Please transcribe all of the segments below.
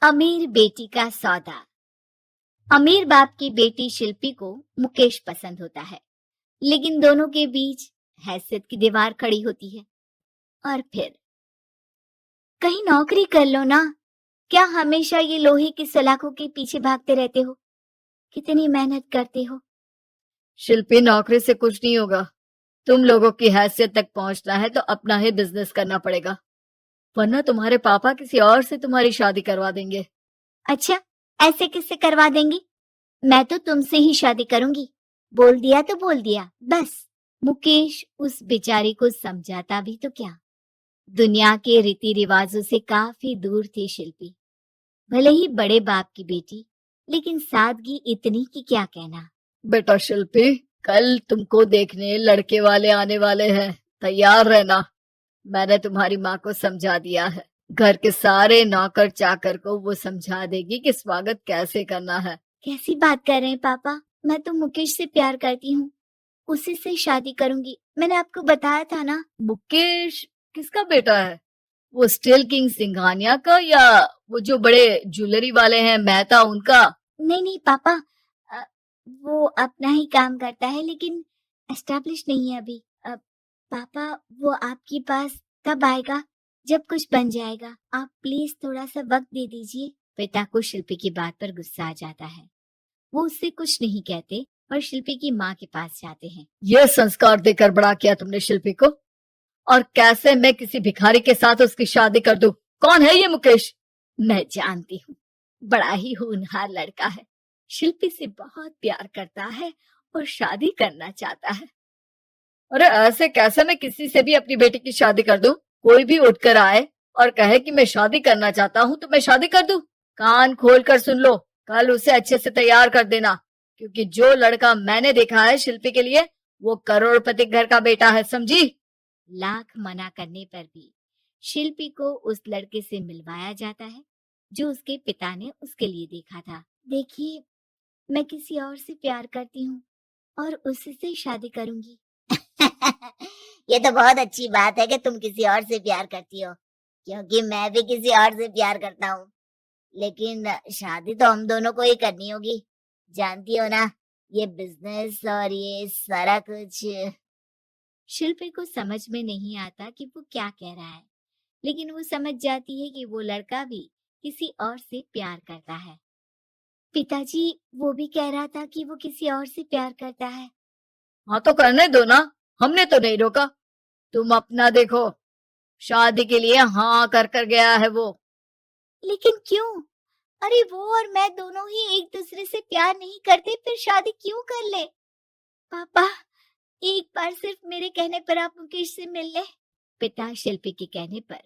अमीर बेटी का सौदा। अमीर बाप की बेटी शिल्पी को मुकेश पसंद होता है, लेकिन दोनों के बीच हैसियत की दीवार खड़ी होती है। और फिर कहीं नौकरी कर लो ना, क्या हमेशा ये लोहे की सलाखों के पीछे भागते रहते हो? कितनी मेहनत करते हो। शिल्पी, नौकरी से कुछ नहीं होगा। तुम लोगों की हैसियत तक पहुंचना है तो अपना ही बिजनेस करना पड़ेगा, वरना तुम्हारे पापा किसी और से तुम्हारी शादी करवा देंगे। अच्छा, ऐसे किससे करवा देंगी? मैं तो तुमसे ही शादी करूंगी। बोल दिया तो बोल दिया, बस। मुकेश उस बेचारी को समझाता भी तो क्या। दुनिया के रीति रिवाजों से काफी दूर थी शिल्पी। भले ही बड़े बाप की बेटी, लेकिन सादगी इतनी कि क्या कहना। बेटा शिल्पी, कल तुमको देखने लड़के वाले आने वाले हैं, तैयार रहना। मैंने तुम्हारी माँ को समझा दिया है। घर के सारे नौकर चाकर को वो समझा देगी कि स्वागत कैसे करना है। कैसी बात कर रहे हैं पापा? मैं तो मुकेश से प्यार करती हूँ, उसी से शादी करूंगी। मैंने आपको बताया था ना। मुकेश किसका बेटा है? वो स्टील किंग सिंघानिया का, या वो जो बड़े ज्वेलरी वाले हैं मेहता, उनका? नहीं नहीं पापा, अ, वो अपना ही काम करता है, लेकिन एस्टेब्लिश नहीं है अभी। पापा, वो आपके पास कब आएगा? जब कुछ बन जाएगा। आप प्लीज थोड़ा सा वक्त दे दीजिए। पिता को शिल्पी की बात पर गुस्सा आ जाता है। वो उससे कुछ नहीं कहते और शिल्पी की माँ के पास जाते हैं। ये संस्कार देकर बड़ा किया तुमने शिल्पी को, और कैसे मैं किसी भिखारी के साथ उसकी शादी कर दूं? कौन है ये मुकेश? मैं जानती हूँ, बड़ा ही होनहार लड़का है। शिल्पी से बहुत प्यार करता है और शादी करना चाहता है। अरे ऐसे कैसे मैं किसी से भी अपनी बेटी की शादी कर दूं? कोई भी उठकर आए और कहे कि मैं शादी करना चाहता हूं तो मैं शादी कर दूं? कान खोल कर सुन लो, कल उसे अच्छे से तैयार कर देना, क्योंकि जो लड़का मैंने देखा है शिल्पी के लिए, वो करोड़पति घर का बेटा है, समझी? लाख मना करने पर भी शिल्पी को उस लड़के से मिलवाया जाता है जो उसके पिता ने उसके लिए देखा था। देखिए, मैं किसी और से प्यार करती हूँ और उसी से शादी करूंगी। ये तो बहुत अच्छी बात है कि तुम किसी और से प्यार करती हो, क्योंकि मैं भी किसी और से प्यार करता हूँ। लेकिन शादी तो हम दोनों को ही करनी होगी। जानती हो ना, ये बिजनेस और ये सारा कुछ। शिल्पी को समझ में नहीं आता कि वो क्या कह रहा है, लेकिन वो समझ जाती है कि वो लड़का भी किसी और से प्यार करता है। पिताजी, वो भी कह रहा था कि वो किसी और से प्यार करता है। हाँ तो करने दो ना, हमने तो नहीं रोका। तुम अपना देखो, शादी के लिए हाँ कर गया है वो। लेकिन क्यों? अरे वो और मैं दोनों ही एक दूसरे से प्यार नहीं करते, फिर शादी क्यों कर ले? पापा, एक बार सिर्फ मेरे कहने पर आप मुकेश से मिल ले। पिता शिल्पी के कहने पर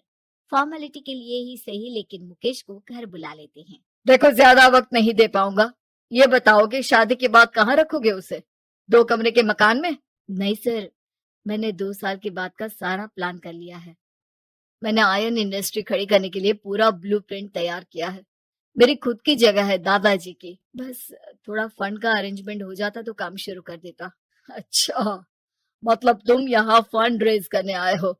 फॉर्मेलिटी के लिए ही सही, लेकिन मुकेश को घर बुला लेते हैं। देखो, ज्यादा वक्त नहीं दे पाऊंगा। ये बताओ कि शादी के बाद कहाँ रखोगे उसे? 2 कमरे के मकान में? नहीं सर, मैंने 2 साल के बाद का सारा प्लान कर लिया है। मैंने आयरन इंडस्ट्री खड़ी करने के लिए पूरा ब्लूप्रिंट तैयार किया है। मेरी खुद की जगह है दादाजी की। बस थोड़ा फंड का अरेंजमेंट हो जाता तो काम शुरू कर देता। अच्छा, मतलब तुम यहाँ फंड रेज करने आए हो?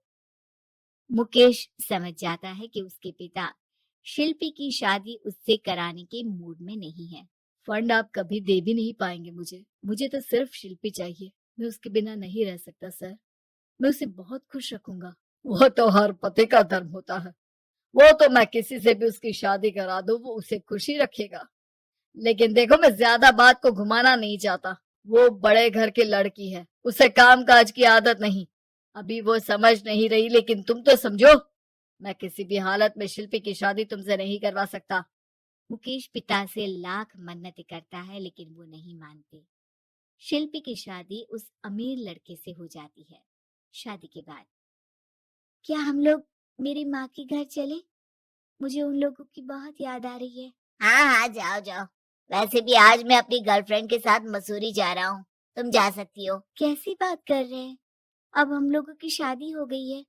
मुकेश समझ जाता है कि उसके पिता शिल्पी की शादी उससे कराने के मूड में नहीं है। फंड आप कभी दे भी नहीं पाएंगे मुझे। मुझे तो सिर्फ शिल्पी चाहिए। मैं उसके बिना नहीं रह सकता सर। मैं उसे बहुत खुश रखूंगा। वो तो हर पति का धर्म होता है। वो तो मैं किसी से भी उसकी शादी करा दूं, वो उसे खुशी रखेगा। लेकिन देखो, मैं ज्यादा बात को घुमाना नहीं चाहता। वो बड़े घर की लड़की है, उसे काम काज की आदत नहीं। अभी वो समझ नहीं रही, लेकिन तुम तो समझो। मैं किसी भी हालत में शिल्पी की शादी तुमसे नहीं करवा सकता। मुकेश पिता से लाख मन्नतें करता है, लेकिन वो नहीं मानते। शिल्पी की शादी उस अमीर लड़के से हो जाती है। शादी के बाद क्या हम लोग मेरी माँ के घर चले? मुझे उन लोगों की बहुत याद आ रही है। हाँ हाँ, जाओ जाओ। वैसे भी आज मैं अपनी गर्लफ्रेंड के साथ मसूरी जा रहा हूँ, तुम जा सकती हो। कैसी बात कर रहे हैं? अब हम लोगों की शादी हो गई है,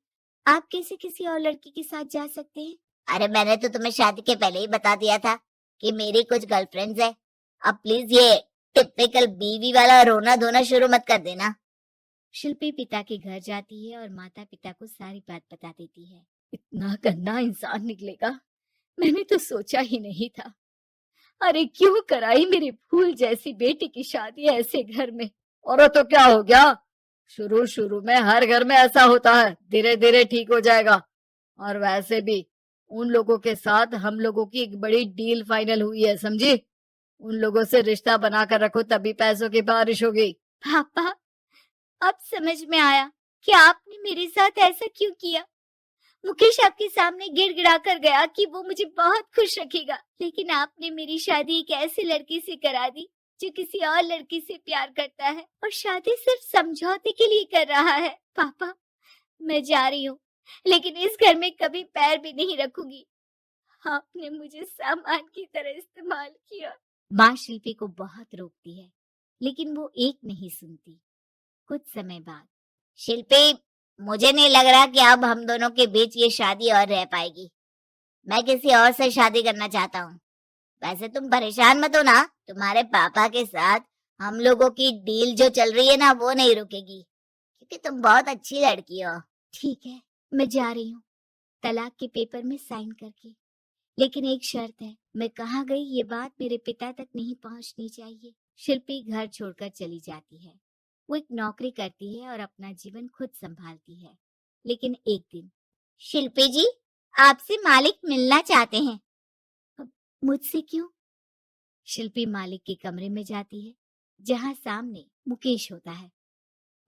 आप कैसे किसी और लड़की के साथ जा सकते हैं? अरे मैंने तो तुम्हें शादी के पहले ही बता दिया था कि मेरी कुछ गर्लफ्रेंड्स है। अब प्लीज ये टिपिकल बीवी वाला रोना धोना शुरू मत कर देना। शिल्पी पिता के घर जाती है और माता पिता को सारी बात बता देती है। इतना गंदा इंसान निकलेगा? मैंने तो सोचा ही नहीं था। अरे क्यों कराई मेरी फूल जैसी बेटी की शादी ऐसे घर में। और तो क्या हो गया, शुरू शुरू में हर घर में ऐसा होता है, धीरे धीरे ठीक हो जाएगा। और वैसे भी उन लोगों के साथ हम लोगों की एक बड़ी डील फाइनल हुई है, समझी। उन लोगों से रिश्ता बनाकर रखो, तभी पैसों की बारिश होगी। पापा, अब समझ में आया कि आपने मेरे साथ ऐसा क्यों किया। मुकेश आपके सामने गिड़गिड़ा कर गया कि वो मुझे बहुत खुश रखेगा, लेकिन आपने मेरी शादी एक ऐसे लड़के से करा दी जो किसी और लड़की से प्यार करता है और शादी सिर्फ समझौते के लिए कर रहा है। पापा, मैं जा रही हूँ, लेकिन इस घर में कभी पैर भी नहीं रखूंगी। आपने मुझे सामान की तरह इस्तेमाल किया। माँ शिल्पी को बहुत रोकती है, लेकिन वो एक नहीं सुनती। कुछ समय बाद, शिल्पी, मुझे नहीं लग रहा कि अब हम दोनों के बीच ये शादी और रह पाएगी। मैं किसी और से शादी करना चाहता हूँ। वैसे तुम परेशान मत हो ना, तुम्हारे पापा के साथ हम लोगों की डील जो चल रही है ना, वो नहीं रुकेगी, क्योंकि तुम बहुत अच्छी लड़की हो। ठीक है, मैं जा रही हूँ, तलाक के पेपर में साइन करके। लेकिन एक शर्त है, मैं कहाँ गई ये बात मेरे पिता तक नहीं पहुँचनी चाहिए। शिल्पी घर छोड़कर चली जाती है। वो एक नौकरी करती है और अपना जीवन खुद संभालती है। लेकिन एक दिन, शिल्पी जी, आपसे मालिक मिलना चाहते हैं। मुझसे क्यों? शिल्पी मालिक के कमरे में जाती है, जहाँ सामने मुकेश होता है।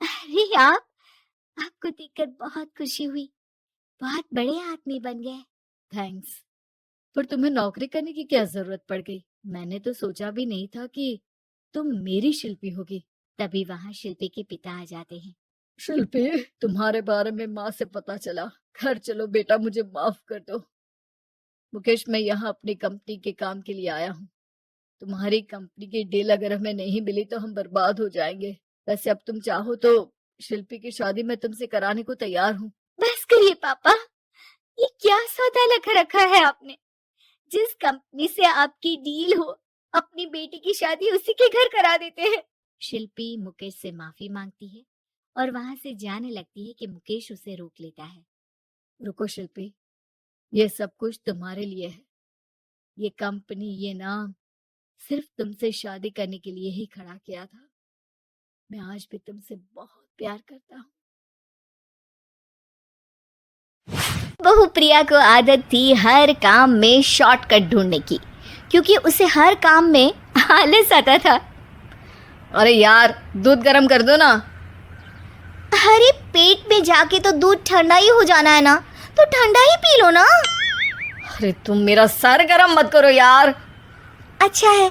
अरे आपको देखकर बहुत खुशी हुई, बहुत बड़े आदमी बन गए। थैंक्स, पर तुम्हें नौकरी करने की क्या जरूरत पड़ गई? मैंने तो सोचा भी नहीं था कि तुम मेरी शिल्पी होगी। तभी वहां शिल्पी के पिता आ जाते हैं। शिल्पी, तुम्हारे बारे में माँ से पता चला। घर चलो बेटा, मुझे माफ कर दो। मुकेश, मैं यहाँ अपनी कंपनी के काम के लिए आया हूँ। तुम्हारी कंपनी की डील अगर हमें नहीं मिली तो हम बर्बाद हो जाएंगे। वैसे अब तुम चाहो तो शिल्पी की शादी मैं तुमसे कराने को तैयार हूँ। बस करिए पापा, ये क्या सौदा लगा रखा है आपने। जिस कंपनी से आपकी डील हो, अपनी बेटी की शादी उसी के घर करा देते हैं। शिल्पी मुकेश से माफी मांगती है और वहां से जाने लगती है कि मुकेश उसे रोक लेता है। रुको शिल्पी, ये सब कुछ तुम्हारे लिए है। ये कंपनी, ये नाम सिर्फ तुमसे शादी करने के लिए ही खड़ा किया था। मैं आज भी तुमसे बहुत प्यार करता हूँ। बहू प्रिया को आदत थी हर काम में शॉर्टकट ढूंढने की, क्योंकि उसे हर काम में आलस आता था। अरे यार, दूध गर्म कर दो ना। अरे पेट में जाके तो दूध ठंडा ही हो जाना है ना, तो ठंडा ही पी लो ना। अरे तुम मेरा सर गर्म मत करो यार। अच्छा है,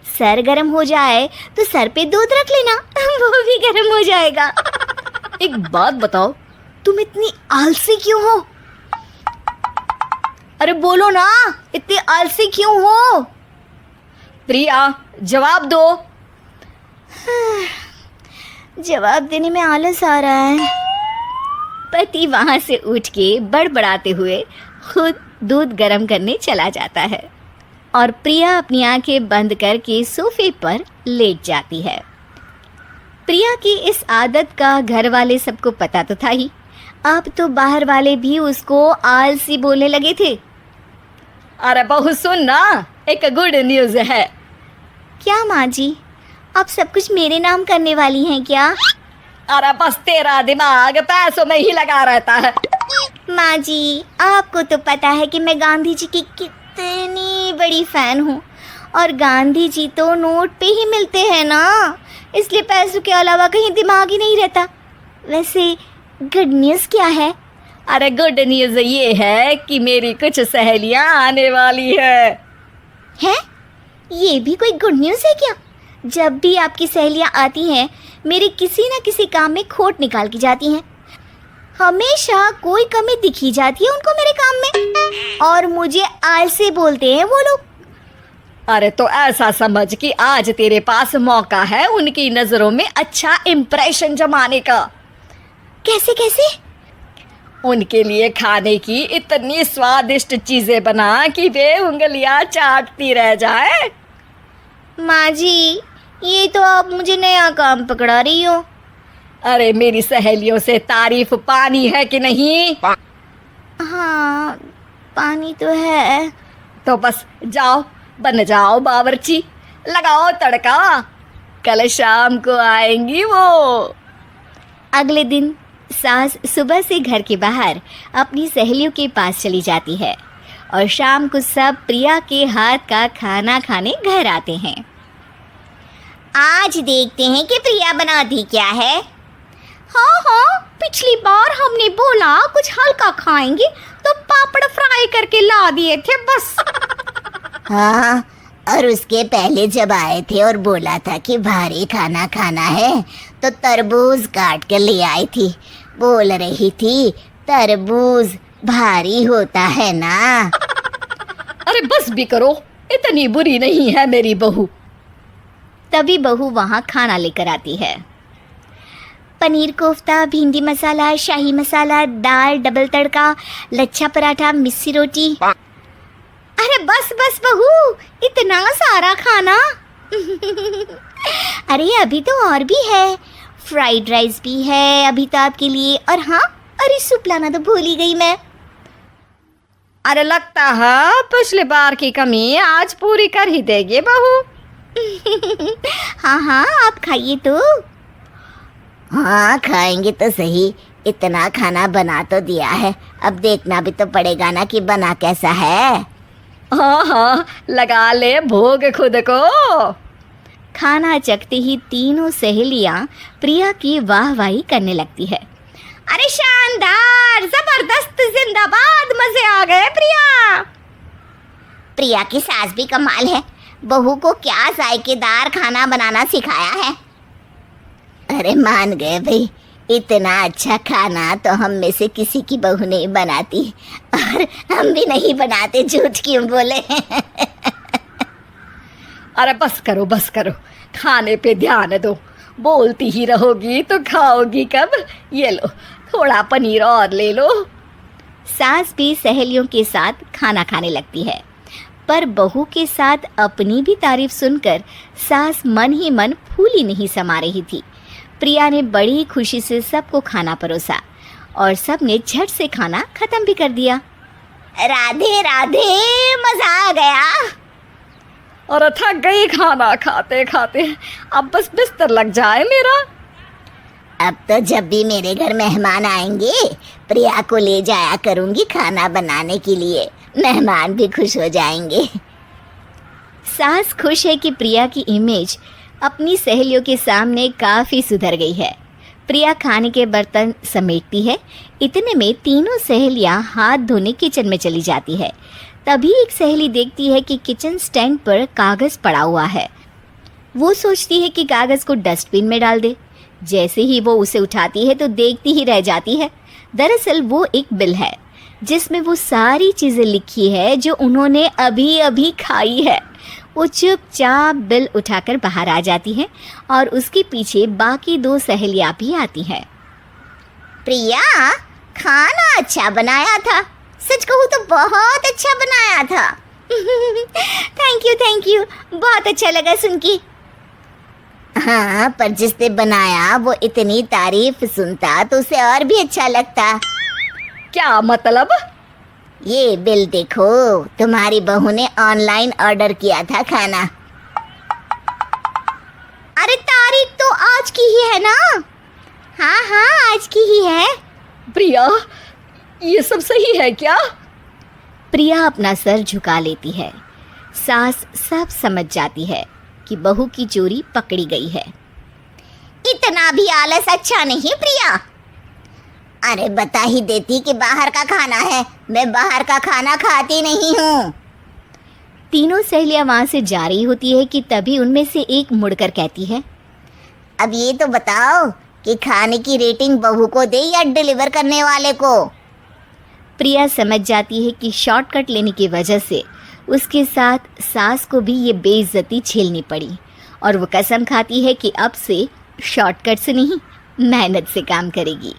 सर गर्म हो जाए तो सर पे दूध रख लेना, वो भी गर्म हो जाएगा। एक बात बताओ, तुम इतनी आलसी क्यों हो? अरे बोलो ना, इतनी आलसी क्यों हो? प्रिया, जवाब दो। जवाब देने में आलस आ रहा है। पति वहां से उठ के बड़बड़ाते हुए खुद दूध गर्म करने चला जाता है और प्रिया अपनी आंखें बंद करके सोफे पर लेट जाती है। प्रिया की इस आदत का घर वाले सबको पता तो था ही, अब तो बाहर वाले भी उसको आलसी बोलने लगे थे। अरे बहू सुन ना, एक गुड न्यूज है। क्या माँ जी, आप सब कुछ मेरे नाम करने वाली हैं क्या? अरे बस तेरा दिमाग पैसों में ही लगा रहता है। माँ जी, आपको तो पता है कि मैं गांधी जी की कितनी बड़ी फैन हूँ, और गांधी जी तो नोट पे ही मिलते हैं ना, इसलिए पैसों के अलावा कहीं दिमाग ही नहीं रहता। वैसे गुड न्यूज़ क्या है? अरे गुड न्यूज ये है कि मेरी कुछ सहेलियां आने वाली है। हैं? ये भी कोई गुड न्यूज़ है क्या? जब भी आपकी सहेलियां आती हैं, मेरे किसी न किसी काम में खोट निकाल की जाती हैं। हमेशा कोई कमी दिखी जाती है उनको मेरे काम में, और मुझे आलसी बोलते हैं वो लोग। अरे तो ऐसा समझ कि आज तेरे पास मौका है उनकी नजरों में अच्छा इम्प्रेशन जमाने का। कैसे कैसे? उनके लिए खाने की इतनी स्वादिष्ट चीजें बना कि वे उंगलियां चाटती रह जाए। माँ जी, ये तो आप मुझे नया काम पकड़ा रही हो। अरे मेरी सहेलियों से तारीफ पानी है कि नहीं? हाँ, पानी तो है। तो बस जाओ, बन जाओ बावर्ची, लगाओ तड़का, कल शाम को आएंगी वो। अगले दिन सास सुबह से घर के बाहर अपनी सहेलियों के पास चली जाती है और शाम को सब प्रिया के हाथ का खाना खाने घर आते हैं। आज देखते हैं कि प्रिया बनाती क्या है। हाँ हाँ, पिछली बार हमने बोला कुछ हल्का खाएंगे तो पापड़ फ्राई करके ला दिए थे बस। हाँ, और उसके पहले जब आए थे और बोला था कि भारी खाना खाना है तो तरबूज काट कर ले आई थी। बोल रही थी तरबूज भारी होता है ना। अरे बस भी करो, इतनी बुरी नहीं है मेरी बहू। तभी बहू वहाँ खाना लेकर आती है। पनीर कोफ्ता, भिंडी मसाला, शाही मसाला, दाल, डबल तड़का, लच्छा पराठा, मिस्सी रोटी। अरे बस बस बहू, इतना सारा खाना। अरे अभी तो और भी है, फ्राइड राइस भी है अभी तो आपके लिए। और हाँ, अरे सूप लाना तो भूल ही गई मैं। अरे लगता है पिछली बार की कमी आज पूरी कर ही देगी बहू। हाँ हाँ, आप खाइए तो। हाँ, खाएंगे तो सही, इतना खाना बना तो दिया है, अब देखना भी तो पड़ेगा ना कि बना कैसा है। हाँ हाँ, लगा ले भोग खुद को। खाना चखते ही तीनों सहेलियां प्रिया की वाहवाही करने लगती है। अरे शानदार, जबरदस्त, जिंदाबाद, मजे आ गए प्रिया। प्रिया की सास भी कमाल है, बहू को क्या जायकेदार खाना बनाना सिखाया है। अरे मान गए भाई, इतना अच्छा खाना तो हम में से किसी की बहू नहीं बनाती, और हम भी नहीं बनाते, झूठ क्यों बोले। अरे बस करो, खाने पे ध्यान दो, बोलती ही रहोगी तो खाओगी कब। ये लो, थोड़ा पनीर और ले लो। सास भी सहेलियों के साथ खाना खाने लगती है, पर बहू के साथ अपनी भी तारीफ सुनकर सास मन ही मन फूली नहीं समा रही थी। प्रिया ने बड़ी खुशी से सबको खाना परोसा और सब ने झट से खाना खत्म भी कर दिया। राधे राधे, मजा आ गया। और थक गई खाना खाते खाते, अब बस बिस्तर लग जाए मेरा। अब तो जब भी मेरे घर मेहमान आएंगे प्रिया को ले जाया करूंगी खाना बनाने के लिए, मेहमान भी खुश हो जाएंगे। सास खुश है कि प्रिया की इमेज अपनी सहेलियों के सामने काफ़ी सुधर गई है। प्रिया खाने के बर्तन समेटती है, इतने में तीनों सहेलियां हाथ धोने किचन में चली जाती है। तभी एक सहेली देखती है कि किचन स्टैंड पर कागज़ पड़ा हुआ है। वो सोचती है कि कागज़ को डस्टबिन में डाल दे। जैसे ही वो उसे उठाती है तो देखती ही रह जाती है। दरअसल वो एक बिल है जिसमें वो सारी चीज़ें लिखी है जो उन्होंने अभी अभी खाई है। वो चुपचाप बिल उठाकर बाहर आ जाती है और उसके पीछे बाकी दो सहेलियां भी आती हैं। प्रिया, खाना अच्छा बनाया था, सच कहूँ तो बहुत अच्छा बनाया था। थैंक यू, बहुत अच्छा लगा सुन के। हाँ, पर जिसने बनाया वो इतनी तारीफ सुनता तो उसे और भी अच्छा लगता। क्या मतलब? ये बिल देखो, तुम्हारी बहू ने ऑनलाइन ऑर्डर किया था खाना। अरे तारीख तो आज की ही है ना? हाँ हाँ, आज की ही है। प्रिया, ये सब सही है क्या? प्रिया अपना सर झुका लेती है। सास सब समझ जाती है कि बहू की चोरी पकड़ी गई है। इतना भी आलस अच्छा नहीं प्रिया। अरे बता ही देती कि बाहर का खाना है, मैं बाहर का खाना खाती नहीं हूँ। तीनों सहेलियां वहां से जा रही होती है कि तभी उनमें से एक मुड़कर कहती है, अब ये तो बताओ कि खाने की रेटिंग बहू को दे या डिलीवर करने वाले को। प्रिया समझ जाती है कि शॉर्टकट लेने की वजह से उसके साथ सास को भी ये बेइज्जती झेलनी पड़ी और वो कसम खाती है कि अब से शॉर्टकट से नहीं, मेहनत से काम करेगी।